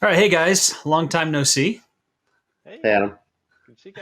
All right, hey guys, long time no see. Hey, Hey, Adam. good to see you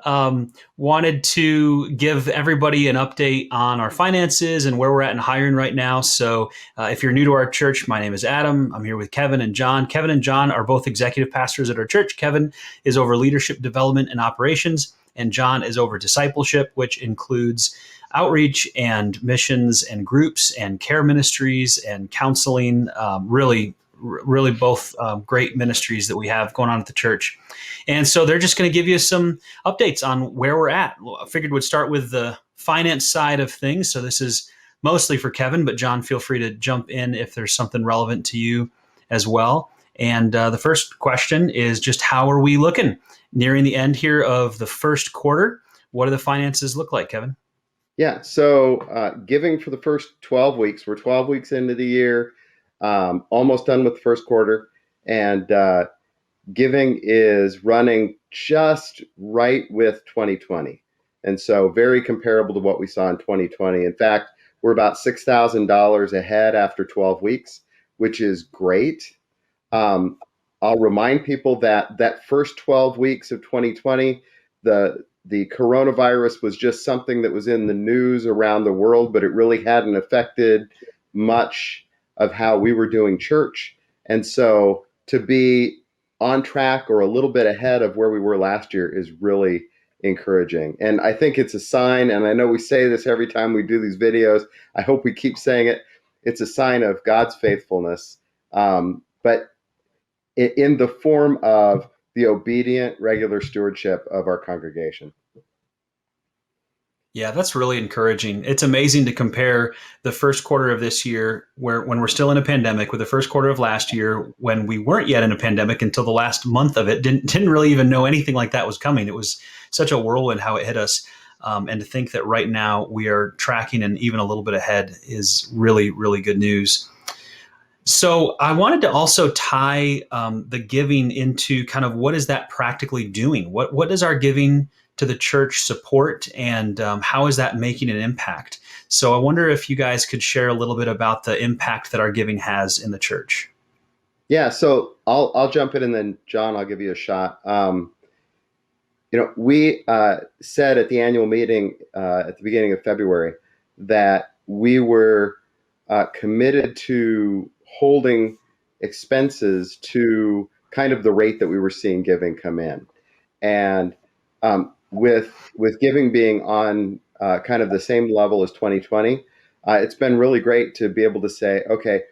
guys. Wanted to give everybody an update on our finances and where we're at in hiring right now. So, if you're new to our church, my name is Adam. I'm here with Kevin and John. Kevin and John are both executive pastors at our church. Kevin is over leadership development and operations, and John is over discipleship, which includes outreach and missions and groups and care ministries and counseling. Really, both great ministries that we have going on at the church. And so they're just going to give you some updates on where we're at. I figured we'd start with the finance side of things. So this is mostly for Kevin, but John, feel free to jump in if there's something relevant to you as well. And the first question is just how are we looking nearing the end here of the first quarter? What do the finances look like, Kevin? Yeah, so giving for the first 12 weeks, we're 12 weeks into the year, almost done with the first quarter, and giving is running just right with 2020. And so very comparable to what we saw in 2020. In fact, we're about $6,000 ahead after 12 weeks, which is great. Um, I'll remind people that that first 12 weeks of 2020, the coronavirus was just something that was in the news around the world, but it really hadn't affected much of how we were doing church. And so to be on track or a little bit ahead of where we were last year is really encouraging. And I think it's a sign, and I know we say this every time we do these videos. I hope we keep saying it. It's a sign of God's faithfulness. But in the form of the obedient, regular stewardship of our congregation. Yeah, that's really encouraging. It's amazing to compare the first quarter of this year, where when we're still in a pandemic, with the first quarter of last year, when we weren't yet in a pandemic until the last month of it. Didn't really even know anything like that was coming. It was such a whirlwind how it hit us, and to think that right now we are tracking and even a little bit ahead is really good news. So I wanted to also tie the giving into kind of what is that practically doing? What does our giving to the church support, and how is that making an impact? So I wonder if you guys could share a little bit about the impact that our giving has in the church. Yeah, so I'll jump in and then John, I'll give you a shot. We said at the annual meeting at the beginning of February that we were committed to holding expenses to kind of the rate that we were seeing giving come in. And with giving being on kind of the same level as 2020, it's been really great to be able to say, okay,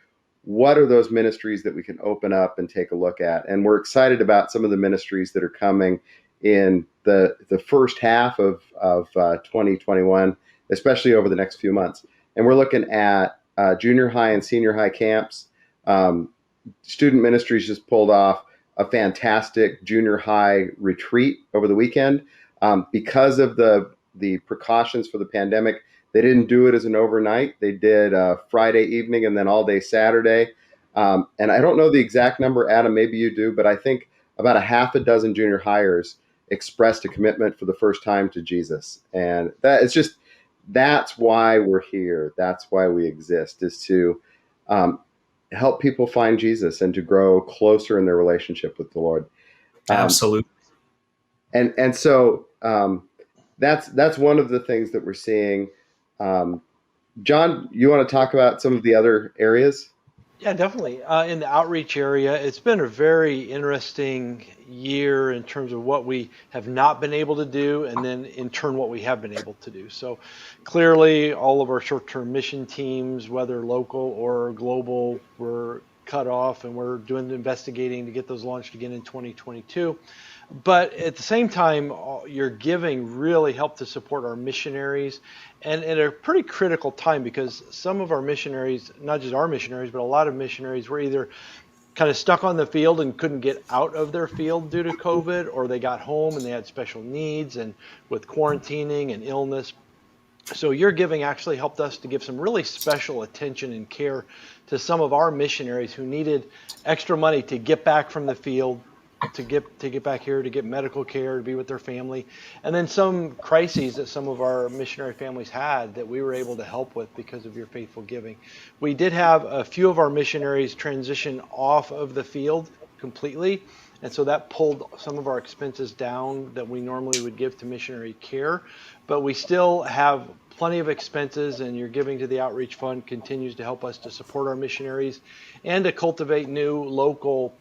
what are those ministries that we can open up and take a look at? And we're excited about some of the ministries that are coming in the first half of 2021, especially over the next few months. And we're looking at junior high and senior high camps. Um, Student ministries just pulled off a fantastic junior high retreat over the weekend. Because of the precautions for the pandemic, they didn't do it as an overnight. They did Friday evening and then all day Saturday. And I don't know the exact number, Adam, maybe you do, but I think about a half a dozen junior hires expressed a commitment for the first time to Jesus. And that's why we're here. That's why we exist, is to um, help people find Jesus and to grow closer in their relationship with the Lord. Um, Absolutely. and so that's one of the things that we're seeing. Um, John, you want to talk about some of the other areas? Yeah, definitely. In the outreach area, it's been a very interesting year in terms of what we have not been able to do, and then in turn what we have been able to do. So clearly, all of our short-term mission teams, whether local or global, were cut off, and we're doing the investigating to get those launched again in 2022. But at the same time, your giving really helped to support our missionaries, and at a pretty critical time because some of our missionaries, not just our missionaries, but a lot of missionaries were either kind of stuck on the field and couldn't get out of their field due to COVID, or they got home and they had special needs and with quarantining and illness. So your giving actually helped us to give some really special attention and care to some of our missionaries who needed extra money to get back from the field, to get back here, to get medical care, to be with their family, and then some crises that some of our missionary families had that we were able to help with because of your faithful giving. We did have a few of our missionaries transition off of the field completely. And so that pulled some of our expenses down that we normally would give to missionary care. But we still have plenty of expenses, and your giving to the outreach fund continues to help us to support our missionaries and to cultivate new local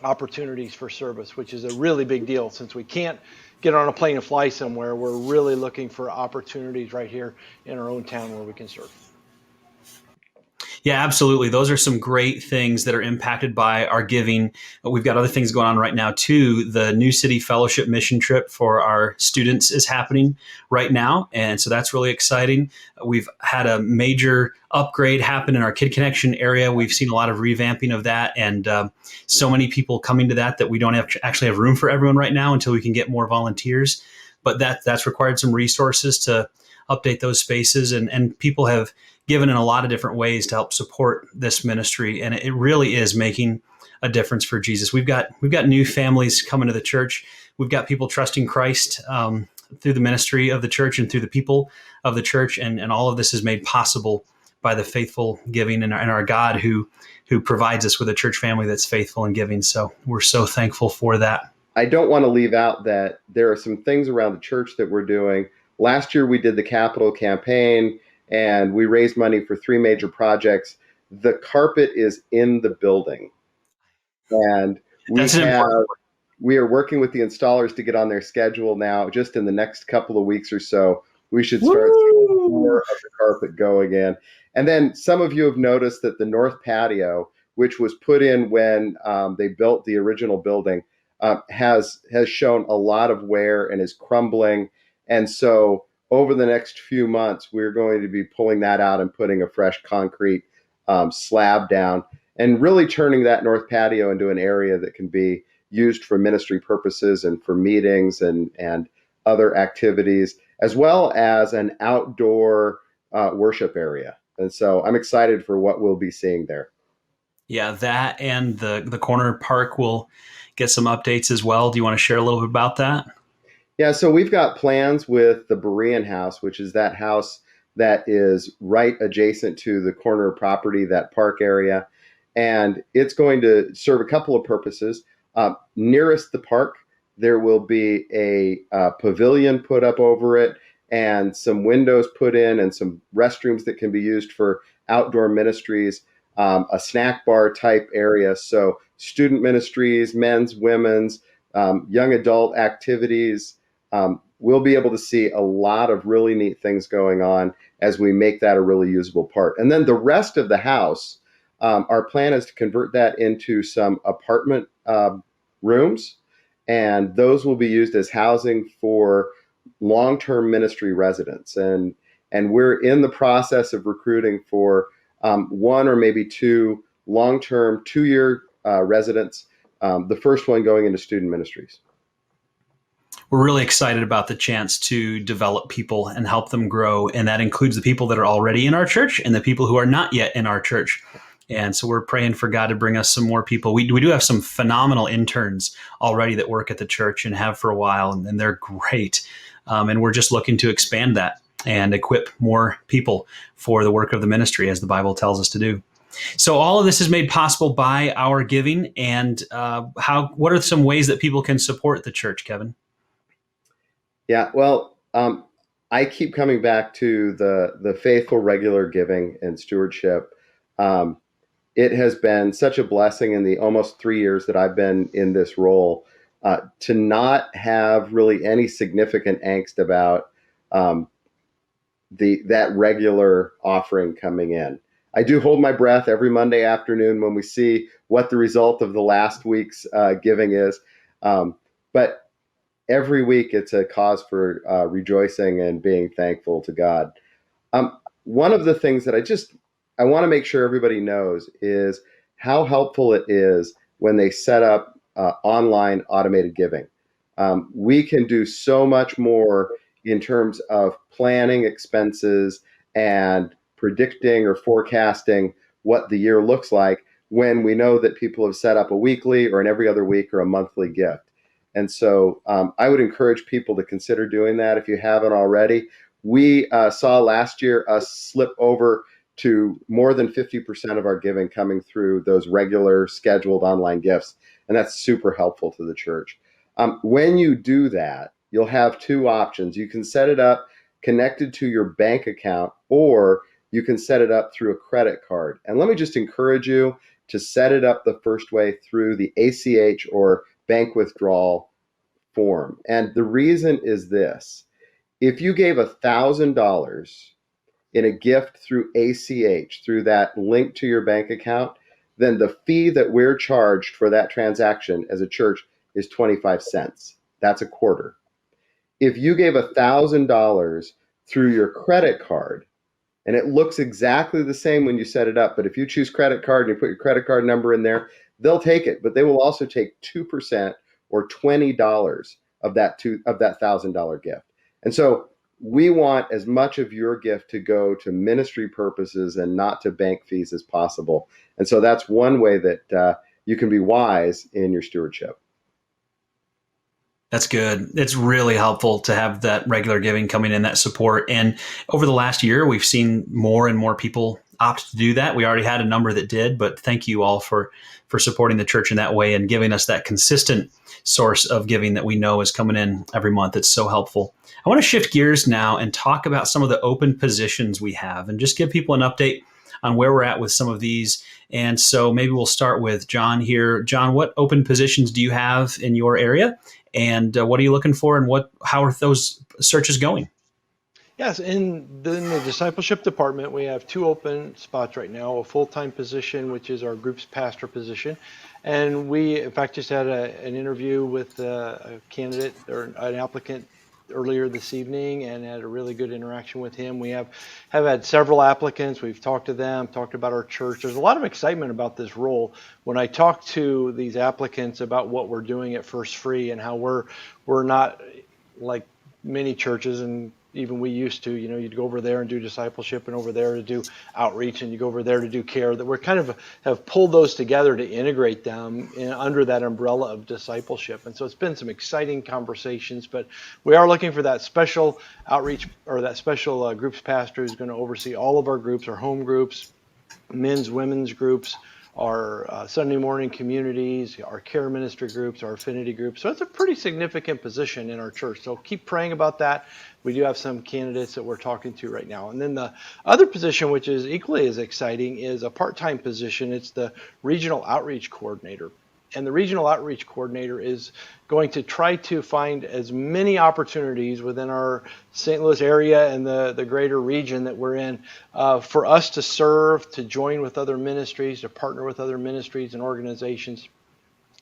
opportunities for service, which is a really big deal. Since we can't get on a plane and fly somewhere, we're really looking for opportunities right here in our own town where we can serve. Yeah, absolutely. Those are some great things that are impacted by our giving. We've got other things going on right now too. The New City Fellowship mission trip for our students is happening right now, and so that's really exciting. We've had a major upgrade happen in our Kid Connection area. We've seen a lot of revamping of that, and so many people coming to that we don't actually have room for everyone right now until we can get more volunteers. But that's required some resources to update those spaces, and people have given in a lot of different ways to help support this ministry, and it really is making a difference for Jesus. We've got new families coming to the church. We've got people trusting Christ through the ministry of the church and through the people of the church, and all of this is made possible by the faithful giving and our God who provides us with a church family that's faithful in giving. So we're so thankful for that. I don't want to leave out that there are some things around the church that we're doing. Last year we did the capital campaign, and we raised money for 3 major projects. The carpet is in the building, and we are working with the installers to get on their schedule now. Just in the next couple of weeks or so, we should start seeing more of the carpet go again. And then some of you have noticed that the north patio, which was put in when they built the original building, has shown a lot of wear and is crumbling. And so over the next few months, we're going to be pulling that out and putting a fresh concrete slab down and really turning that north patio into an area that can be used for ministry purposes and for meetings and other activities, as well as an outdoor worship area. And so I'm excited for what we'll be seeing there. Yeah, that and the corner park will get some updates as well. Do you want to share a little bit about that? Yeah, so we've got plans with the Berean house, which is that house that is right adjacent to the corner property, that park area. And it's going to serve a couple of purposes. Nearest the park, there will be a pavilion put up over it and some windows put in and some restrooms that can be used for outdoor ministries, a snack bar type area. So student ministries, men's, women's, young adult activities. We'll be able to see a lot of really neat things going on as we make that a really usable part. And then the rest of the house, our plan is to convert that into some apartment rooms, and those will be used as housing for long-term ministry residents. And we're in the process of recruiting for 1 or maybe 2 long-term 2-year residents, the first one going into student ministries. We're really excited about the chance to develop people and help them grow. And that includes the people that are already in our church and the people who are not yet in our church. And so we're praying for God to bring us some more people. We do have some phenomenal interns already that work at the church and have for a while, and they're great. And we're just looking to expand that and equip more people for the work of the ministry, as the Bible tells us to do. So all of this is made possible by our giving. And what are some ways that people can support the church, Kevin? Yeah, well, I keep coming back to the faithful, regular giving and stewardship. It has been such a blessing in the almost 3 years that I've been in this role to not have really any significant angst about that regular offering coming in. I do hold my breath every Monday afternoon when we see what the result of the last week's giving is. But every week it's a cause for rejoicing and being thankful to God. One of the things that I want to make sure everybody knows is how helpful it is when they set up online automated giving. We can do so much more in terms of planning expenses and predicting or forecasting what the year looks like when we know that people have set up a weekly or an every other week or a monthly gift. And so I would encourage people to consider doing that if you haven't already. We saw last year us slip over to more than 50% of our giving coming through those regular scheduled online gifts. And that's super helpful to the church. When you do that, you'll have two options. You can set it up connected to your bank account, or you can set it up through a credit card. And let me just encourage you to set it up the first way through the ACH or bank withdrawal form. And the reason is this: if you gave $1,000 in a gift through ACH, through that link to your bank account, then the fee that we're charged for that transaction as a church is 25 cents. That's a quarter. If you gave $1,000 through your credit card, and it looks exactly the same when you set it up, but if you choose credit card and you put your credit card number in there, they'll take it, but they will also take 2% or $20 of that $1,000 gift. And so we want as much of your gift to go to ministry purposes and not to bank fees as possible. And so that's one way that you can be wise in your stewardship. That's good. It's really helpful to have that regular giving coming in, that support. And over the last year, we've seen more and more people opt to do that. We already had a number that did, but thank you all for supporting the church in that way and giving us that consistent source of giving that we know is coming in every month. It's so helpful. I want to shift gears now and talk about some of the open positions we have and just give people an update on where we're at with some of these. And so maybe we'll start with John here. John, what open positions do you have in your area? And what are you looking for, and how are those searches going? Yes, in the discipleship department, we have two open spots right now: a full-time position, which is our group's pastor position, and we, in fact, just had an interview with a candidate or an applicant earlier this evening, and had a really good interaction with him. We have had several applicants. We've talked to them, talked about our church. There's a lot of excitement about this role. When I talk to these applicants about what we're doing at First Free and how we're not like many churches, and even we used to, you'd go over there and do discipleship, and over there to do outreach, and you go over there to do care, that we're kind of have pulled those together to integrate them under that umbrella of discipleship. And so it's been some exciting conversations, but we are looking for that special outreach, or that special groups pastor who's going to oversee all of our groups, our home groups, men's, women's groups, our Sunday morning communities, our care ministry groups, our affinity groups. So it's a pretty significant position in our church. So keep praying about that. We do have some candidates that we're talking to right now. And then the other position, which is equally as exciting, is a part-time position. It's the regional outreach coordinator. And the regional outreach coordinator is going to try to find as many opportunities within our St. Louis area and the greater region that we're in for us to serve, to join with other ministries, to partner with other ministries and organizations,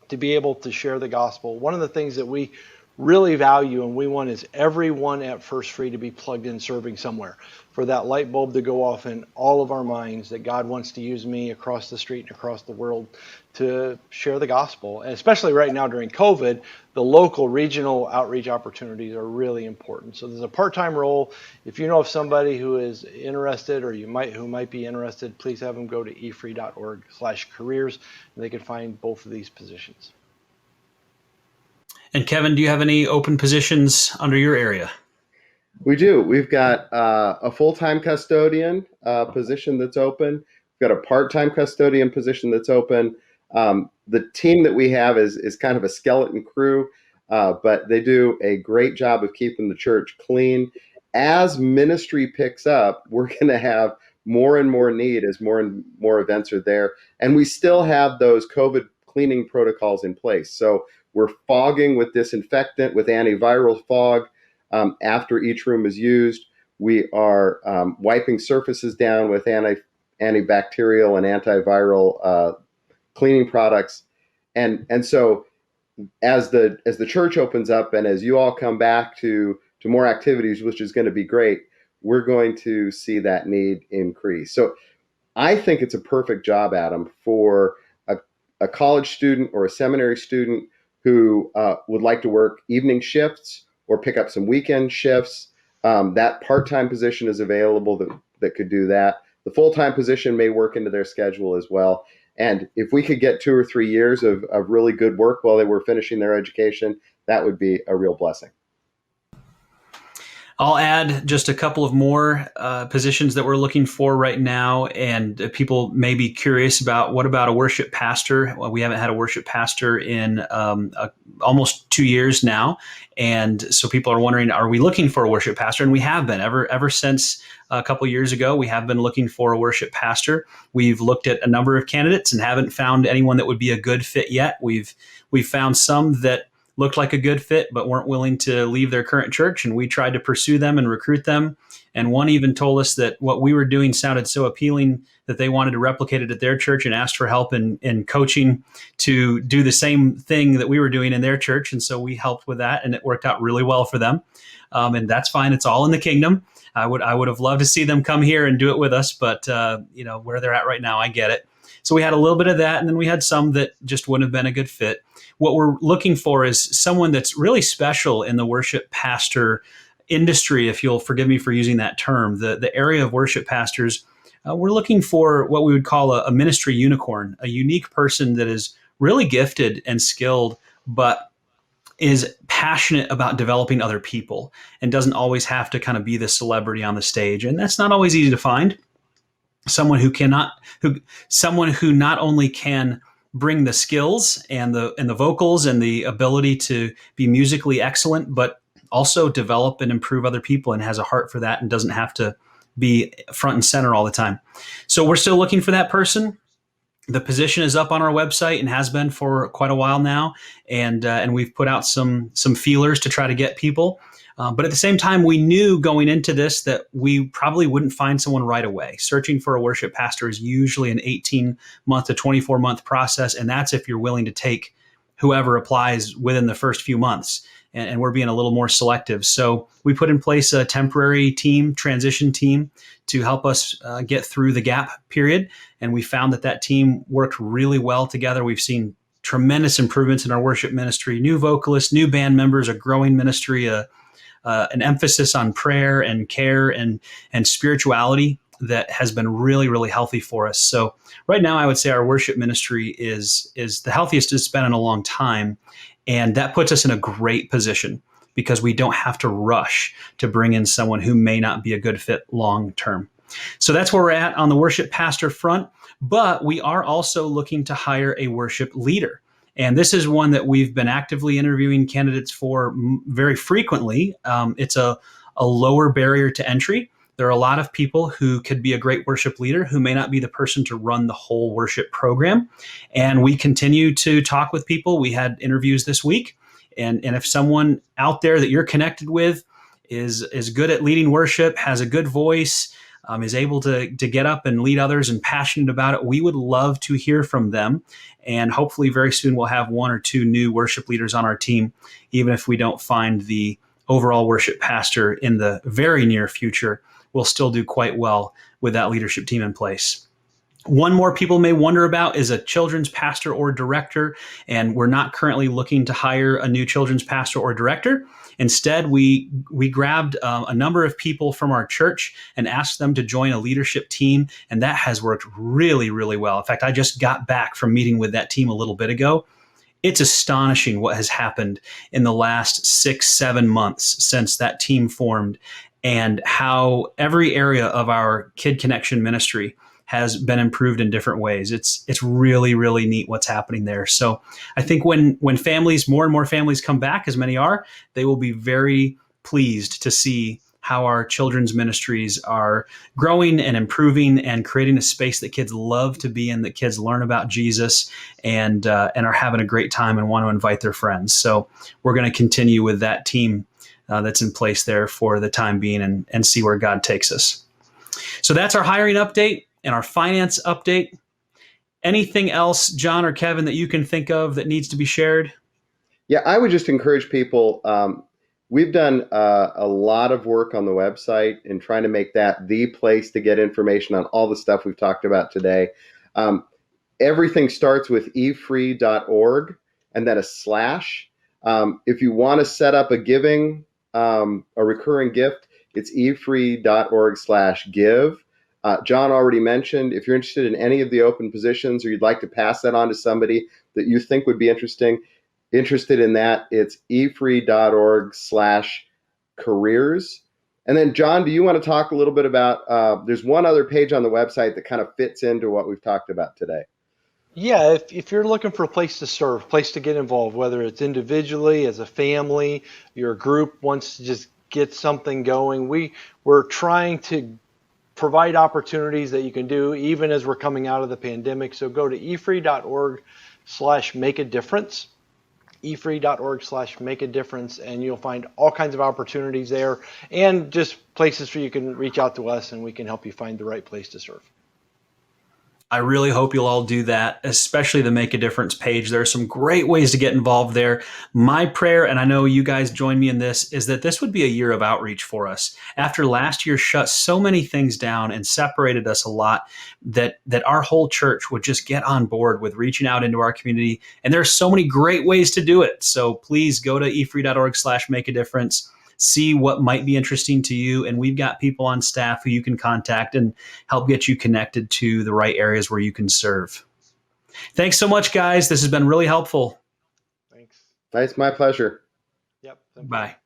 to be able to share the gospel. One of the things that we really value and we want is everyone at First Free to be plugged in serving somewhere, for that light bulb to go off in all of our minds that God wants to use me across the street and across the world to share the gospel. And especially right now during COVID, the local regional outreach opportunities are really important. So there's a part-time role. If you know of somebody who is interested, or who might be interested, please have them go to efree.org/careers, and they can find both of these positions. And Kevin, do you have any open positions under your area? We do. We've got a full-time custodian position that's open. We've got a part-time custodian position that's open. The team that we have is kind of a skeleton crew, but they do a great job of keeping the church clean. As ministry picks up, we're going to have more and more need as more and more events are there. And we still have those COVID cleaning protocols in place. So we're fogging with disinfectant, with antiviral fog after each room is used. We are wiping surfaces down with antibacterial and antiviral cleaning products. And so as the church opens up and as you all come back to more activities, which is going to be great, we're going to see that need increase. So I think it's a perfect job, Adam, for a college student or a seminary student who would like to work evening shifts or pick up some weekend shifts. That part-time position is available that could do that. The full-time position may work into their schedule as well. And if we could get 2 or 3 years of really good work while they were finishing their education, that would be a real blessing. I'll add just a couple of more positions that we're looking for right now. And people may be curious about, what about a worship pastor? Well, we haven't had a worship pastor in almost 2 years now. And so people are wondering, are we looking for a worship pastor? And we have been ever since a couple of years ago. We have been looking for a worship pastor. We've looked at a number of candidates and haven't found anyone that would be a good fit yet. We've found some that looked like a good fit, but weren't willing to leave their current church. And we tried to pursue them and recruit them. And one even told us that what we were doing sounded so appealing that they wanted to replicate it at their church, and asked for help in coaching to do the same thing that we were doing in their church. And so we helped with that, and it worked out really well for them. And that's fine. It's all in the kingdom. I would have loved to see them come here and do it with us, but where they're at right now, I get it. So we had a little bit of that, and then we had some that just wouldn't have been a good fit. What we're looking for is someone that's really special in the worship pastor industry, if you'll forgive me for using that term, the area of worship pastors. We're looking for what we would call a ministry unicorn, a unique person that is really gifted and skilled, but is passionate about developing other people and doesn't always have to kind of be the celebrity on the stage. And that's not always easy to find. Someone who not only can bring the skills and the vocals and the ability to be musically excellent, but also develop and improve other people, and has a heart for that and doesn't have to be front and center all the time. So we're still looking for that person. The position is up on our website and has been for quite a while now, and we've put out some feelers to try to get people. But at the same time, we knew going into this that we probably wouldn't find someone right away. Searching for a worship pastor is usually an 18-month to 24-month process, and that's if you're willing to take whoever applies within the first few months. And we're being a little more selective. So we put in place a temporary transition team, to help us get through the gap period. And we found that team worked really well together. We've seen tremendous improvements in our worship ministry, new vocalists, new band members, a growing ministry, an emphasis on prayer and care and spirituality that has been really, really healthy for us. So right now, I would say our worship ministry is the healthiest it's been in a long time. And that puts us in a great position, because we don't have to rush to bring in someone who may not be a good fit long term. So that's where we're at on the worship pastor front. But we are also looking to hire a worship leader. And this is one that we've been actively interviewing candidates for very frequently. It's a lower barrier to entry. There are a lot of people who could be a great worship leader who may not be the person to run the whole worship program. And we continue to talk with people. We had interviews this week. And if someone out there that you're connected with is good at leading worship, has a good voice, is able to get up and lead others and passionate about it, we would love to hear from them. And hopefully very soon we'll have one or two new worship leaders on our team, even if we don't find the overall worship pastor in the very near future. We'll still do quite well with that leadership team in place. One more people may wonder about is a children's pastor or director, and we're not currently looking to hire a new children's pastor or director. Instead, we grabbed a number of people from our church and asked them to join a leadership team, and that has worked really, really well. In fact, I just got back from meeting with that team a little bit ago. It's astonishing what has happened in the last 6-7 months since that team formed, and how every area of our Kid Connection ministry has been improved in different ways. It's really, really neat what's happening there. So I think when families, more and more families come back, as many are, they will be very pleased to see how our children's ministries are growing and improving and creating a space that kids love to be in, that kids learn about Jesus and are having a great time and want to invite their friends. So we're going to continue with that team that's in place there for the time being and see where God takes us. So that's our hiring update and our finance update. Anything else, John or Kevin, that you can think of that needs to be shared? Yeah, I would just encourage people. We've done a lot of work on the website and trying to make that the place to get information on all the stuff we've talked about today. Everything starts with efree.org and then a slash. If you want to set up a giving, a recurring gift, it's efree.org/give. John already mentioned, if you're interested in any of the open positions or you'd like to pass that on to somebody that you think would be interested in that, it's efree.org/careers. And then, John, do you want to talk a little bit about, there's one other page on the website that kind of fits into what we've talked about today. Yeah, if you're looking for a place to serve, place to get involved, whether it's individually, as a family, your group wants to just get something going, we're trying to provide opportunities that you can do even as we're coming out of the pandemic. So go to efree.org/make a difference, efree.org/make a difference, and you'll find all kinds of opportunities there and just places where you can reach out to us and we can help you find the right place to serve. I really hope you'll all do that, especially the Make a Difference page. There are some great ways to get involved there. My prayer, and I know you guys join me in this, is that this would be a year of outreach for us. After last year shut so many things down and separated us a lot, that our whole church would just get on board with reaching out into our community. And there are so many great ways to do it. So please go to efree.org/make a difference. See what might be interesting to you. And we've got people on staff who you can contact and help get you connected to the right areas where you can serve. Thanks so much, guys. This has been really helpful. Thanks. It's my pleasure. Yep. Bye.